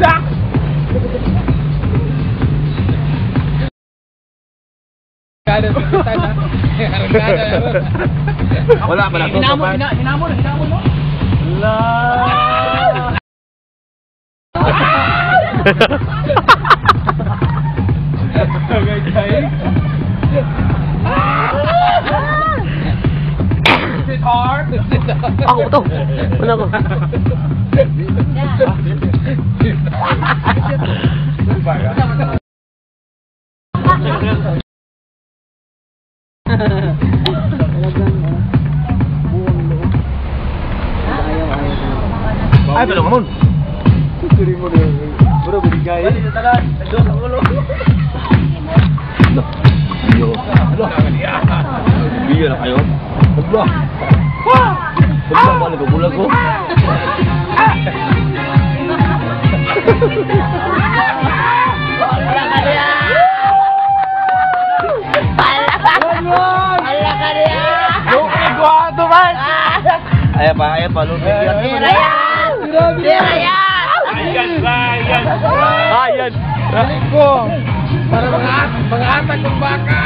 Jack! Wala pa na to. Hinamon mo. Wala. Ako to. Wala ko. Ay, pero naman. Suri mo na. Bro, bigay. Biyo na kayo. Wala. Wala ba nagbulag ko? Wala ka niya! Wala ka niya! Lupig ko ato man! Ayan pa, lupig yan. Tira yan! Tira yan! Ayan! Balik ko! Para mga atag ng baka!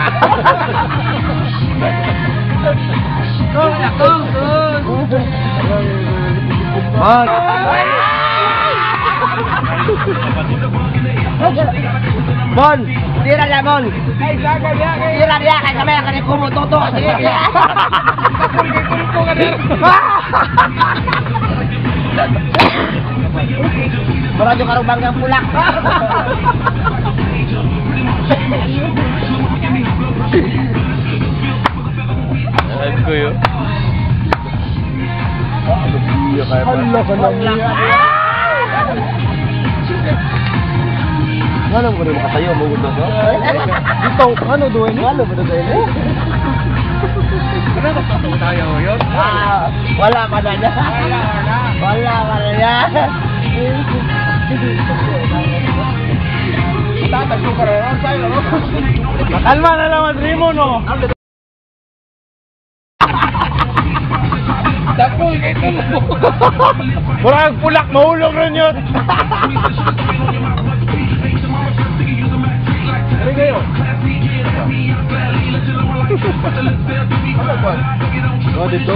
Man! Mon! Tira niya, Mon! Tira niya, kaya kami akan kumututo. Sige, sige. Maradyo karubang yang pulak. Aduh yo. Iya kayak Allah kanang. Ano mo rin makatayo mo gusto ko? Dito, ano doon? Ano mo doon? Ano ba tayo yun? Wala pa na niya. Wala pa na niya. Tatagpo ka rin sa'yo, no? Kalma na lang ang Rimo, no? Tapos, ito mo. Murang pulak, mahulog rin yun. Ano kayo? Ano ba? Ano dito?